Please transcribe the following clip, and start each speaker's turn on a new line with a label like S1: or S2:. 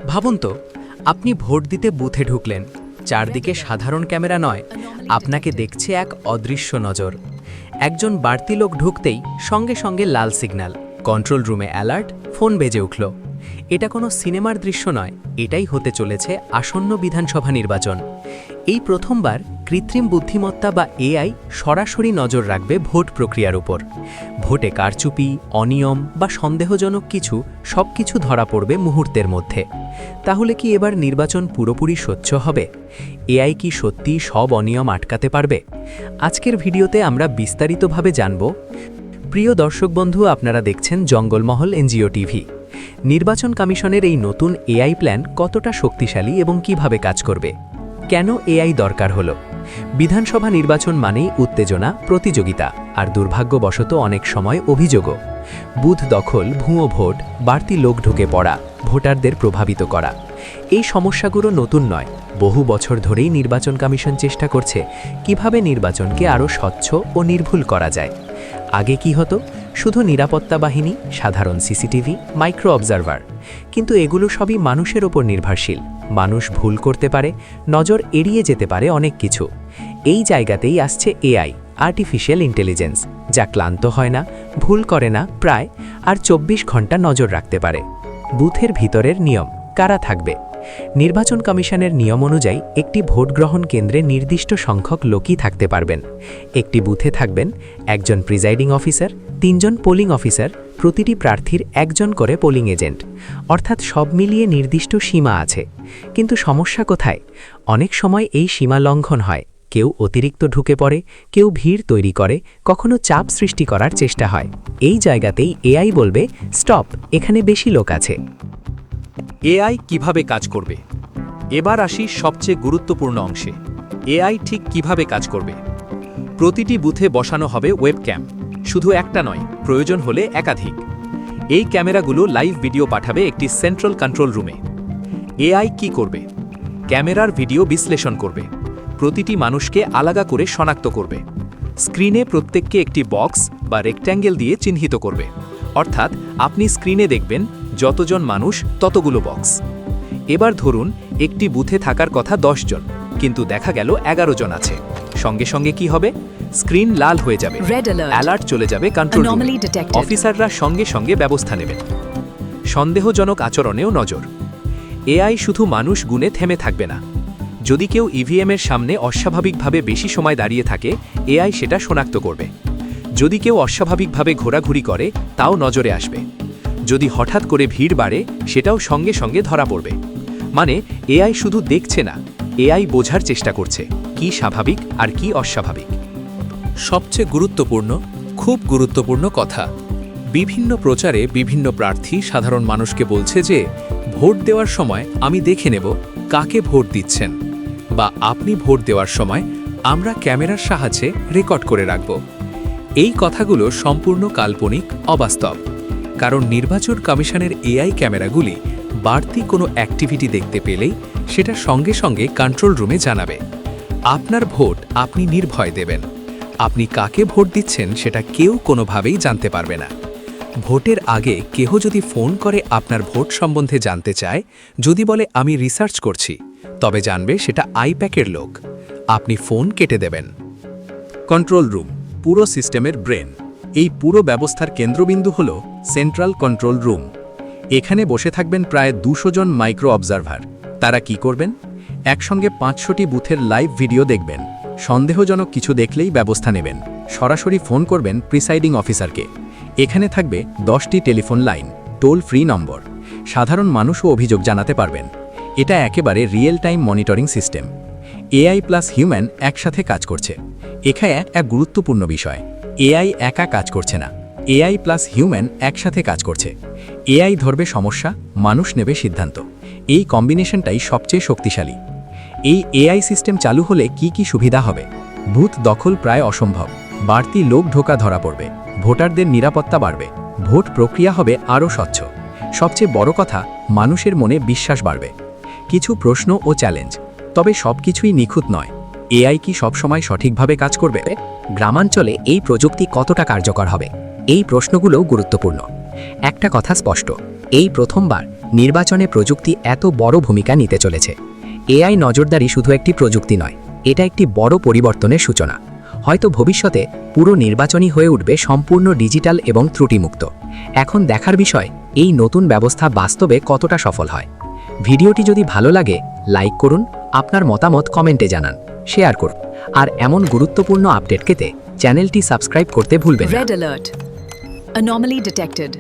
S1: ভাবুন তো, আপনি ভোট দিতে বুথে ঢুকলেন, চারদিকে সাধারণ ক্যামেরা নয়, আপনাকে দেখছে এক অদৃশ্য নজর। একজন বাড়তি লোক ঢুকতেই সঙ্গে সঙ্গে লাল সিগন্যাল, কন্ট্রোল রুমে অ্যালার্ট, ফোন বেজে উঠল। এটা কোনো সিনেমার দৃশ্য নয়, এটাই হতে চলেছে আসন্ন বিধানসভা নির্বাচন। এই প্রথমবার কৃত্রিম বুদ্ধিমত্তা বা এআই সরাসরি নজর রাখবে ভোট প্রক্রিয়ার উপর। ভোটে কারচুপি, অনিয়ম বা সন্দেহজনক সবকিছু ধরা পড়বে মুহূর্তের মধ্যে। তাহলে কি এবার নির্বাচন পুরোপুরি স্বচ্ছ হবে? এআই কি সত্যিই সব অনিয়ম আটকাতে পারবে? আজকের ভিডিওতে আমরা বিস্তারিতভাবে জানব। প্রিয় দর্শক বন্ধু, আপনারা দেখছেন জঙ্গলমহল এনজিও টিভি। নির্বাচন কমিশনের এই নতুন এআই প্ল্যান কতটা শক্তিশালী এবং কিভাবে কাজ করবে? কেন এআই দরকার হলো? বিধানসভা নির্বাচন মানেই উত্তেজনা, প্রতিযোগিতা আর দুর্ভাগ্যবশত অনেক সময় অভিযোগও। বুথ দখল, ভুয়ো ভোট, বাড়তি লোক ঢুকে পড়া, ভোটারদের প্রভাবিত করা। এই সমস্যাগুলো নতুন নয়, বহু বছর ধরেই নির্বাচন কমিশন চেষ্টা করছে কিভাবে নির্বাচনকে আরও স্বচ্ছ ও নির্ভুল করা যায়। আগে কি হতো? শুধু নিরাপত্তা বাহিনী, সাধারণ সিসিটিভি, মাইক্রো অবজারভার। কিন্তু এগুলো সবই মানুষের ওপর নির্ভরশীল। মানুষ ভুল করতে পারে, নজর এড়িয়ে যেতে পারে অনেক কিছু। এই জায়গাতেই আসছে এআই, আর্টিফিশিয়াল ইন্টেলিজেন্স, যা ক্লান্ত হয় না, ভুল করে না প্রায়, আর 24 ঘন্টা নজর রাখতে পারে। বুথের ভিতরের নিয়ম, কারা থাকবে? নির্বাচন কমিশনের নিয়ম অনুযায়ী একটি ভোট গ্রহণ কেন্দ্রে নির্দিষ্ট সংখ্যক লোকই থাকতে পারবেন। একটি বুথে থাকবেন একজন প্রিজাইডিং অফিসার, 3 জন পোলিং অফিসার, প্রতিটি প্রার্থীর একজন করে পোলিং এজেন্ট। অর্থাৎ সব মিলিয়ে নির্দিষ্ট সীমা আছে। কিন্তু সমস্যা কোথায়? অনেক সময় এই সীমা লঙ্ঘন হয়। কেউ অতিরিক্ত ঢুকে পড়ে, কেউ ভিড় তৈরি করে, কখনো চাপ সৃষ্টি করার চেষ্টা হয়। এই জায়গাতেই এআই বলবে, স্টপ, এখানে বেশি লোক আছে।
S2: এআই কিভাবে কাজ করবে? এবার আসি সবচেয়ে গুরুত্বপূর্ণ অংশে। এআই ঠিক কিভাবে কাজ করবে? প্রতিটি বুথে বসানো হবে ওয়েবক্যাম, শুধু একটা নয়, প্রয়োজন হলে একাধিক। এই ক্যামেরাগুলো লাইভ ভিডিও পাঠাবে একটি সেন্ট্রাল কন্ট্রোল রুমে। এআই কি করবে? ক্যামেরার ভিডিও বিশ্লেষণ করবে, প্রতিটি মানুষকে আলাদা করে শনাক্ত করবে। স্ক্রিনে প্রত্যেককে একটি বক্স বা রেক্ট্যাঙ্গেল দিয়ে চিহ্নিত করবে। অর্থাৎ আপনি স্ক্রিনে দেখবেন যতজন মানুষ ততগুলো বক্স। এবার ধরুন একটি বুথে থাকার কথা 10 জন, কিন্তু দেখা গেল 11 জন আছে। সঙ্গে সঙ্গে কি হবে? স্ক্রিন লাল হয়ে যাবে, অ্যালার্ট চলে যাবে কন্ট্রোল রুমে। অফিসাররা সঙ্গে সঙ্গে ব্যবস্থা নেবেন। সন্দেহজনক আচরণেও নজর। এআই শুধু মানুষ গুণে থেমে থাকবে না। যদি কেউ ইভিএমের সামনে অস্বাভাবিকভাবে বেশি সময় দাঁড়িয়ে থাকে, এআই সেটা শনাক্ত করবে। যদি কেউ অস্বাভাবিকভাবে ঘোরাঘুরি করে, তাও নজরে আসবে। যদি হঠাৎ করে ভিড় বাড়ে, সেটাও সঙ্গে সঙ্গে ধরা পড়বে। মানে এআই শুধু দেখছে না, এআই বোঝার চেষ্টা করছে কি স্বাভাবিক আর কি অস্বাভাবিক। সবচেয়ে গুরুত্বপূর্ণ, খুব গুরুত্বপূর্ণ কথা, বিভিন্ন প্রচারে বিভিন্ন প্রার্থী সাধারণ মানুষকে বলছে যে ভোট দেওয়ার সময় আমি দেখে নেব কাকে ভোট দিচ্ছেন, বা আপনি ভোট দেওয়ার সময় আমরা ক্যামেরার সাহায্যে রেকর্ড করে রাখব। এই কথাগুলো সম্পূর্ণ কাল্পনিক, অবাস্তব। কারণ নির্বাচন কমিশনের এআই ক্যামেরাগুলি বাড়তি কোনো অ্যাক্টিভিটি দেখতে পেলেই সেটা সঙ্গে সঙ্গে কন্ট্রোল রুমে জানাবে। আপনার ভোট আপনি নির্ভয় দেবেন। আপনি কাকে ভোট দিচ্ছেন সেটা কেউ কোনোভাবেই জানতে পারবে না। ভোটের আগে কেহ যদি ফোন করে আপনার ভোট সম্বন্ধে জানতে চায়, যদি বলে আমি রিসার্চ করছি, তবে জানবে সেটা আইপ্যাকের লোক। আপনি ফোন কেটে দেবেন। কন্ট্রোল রুম, পুরো সিস্টেমের ব্রেন। এই পুরো ব্যবস্থার কেন্দ্রবিন্দু হল সেন্ট্রাল কন্ট্রোল রুম। এখানে বসে থাকবেন প্রায় 200 জন মাইক্রো অবজারভার। তারা কি করবেন? একসঙ্গে 500টি বুথের লাইভ ভিডিও দেখবেন। সন্দেহজনক কিছু দেখলেই ব্যবস্থা নেবেন। সরাসরি ফোন করবেন প্রিসাইডিং অফিসারকে। এখানে থাকবে 10টি telephone line, toll free number. সাধারণ মানুষও অভিযোগ জানাতে পারবেন। এটা একেবারে real time monitoring system. AI plus human একসাথে কাজ করছে। এখানে এক গুরুত্বপূর্ণ বিষয়, এআই একা কাজ করছে না, এআই প্লাস হিউম্যান একসাথে কাজ করছে। এআই ধরবে সমস্যা, মানুষ নেবে সিদ্ধান্ত। এই কম্বিনেশনটাই সবচেয়ে শক্তিশালী। এই এআই সিস্টেম চালু হলে কি কি সুবিধা হবে? বুথ দখল প্রায় অসম্ভব, বাড়তি লোক ঢোকা ধরা পড়বে, ভোটারদের নিরাপত্তা বাড়বে, ভোট প্রক্রিয়া হবে আরও স্বচ্ছ। সবচেয়ে বড় কথা, মানুষের মনে বিশ্বাস বাড়বে। কিছু প্রশ্ন ও চ্যালেঞ্জ, তবে সবকিছুই নিখুঁত নয়। এআই কি সবসময় সঠিকভাবে কাজ করবে?
S3: গ্রামাঞ্চলে এই প্রযুক্তি কতটা কার্যকর হবে? এই প্রশ্নগুলোও গুরুত্বপূর্ণ। একটা কথা স্পষ্ট, এই প্রথমবার নির্বাচনে প্রযুক্তি এত বড় ভূমিকা নিতে চলেছে। এআই নজরদারি শুধু একটি প্রযুক্তি নয়, এটা একটি বড় পরিবর্তনের সূচনা। হয়তো ভবিষ্যতে পুরো নির্বাচনই হয়ে উঠবে সম্পূর্ণ ডিজিটাল এবং ত্রুটিমুক্ত। এখন দেখার বিষয় এই নতুন ব্যবস্থা বাস্তবে কতটা সফল হয়। ভিডিওটি যদি ভালো লাগে লাইক করুন, আপনার মতামত কমেন্টে জানান, শেয়ার করুন, আর এমন গুরুত্বপূর্ণ আপডেট পেতে চ্যানেলটি সাবস্ক্রাইব করতে ভুলবেন না।
S4: Red alert. Anomaly detected.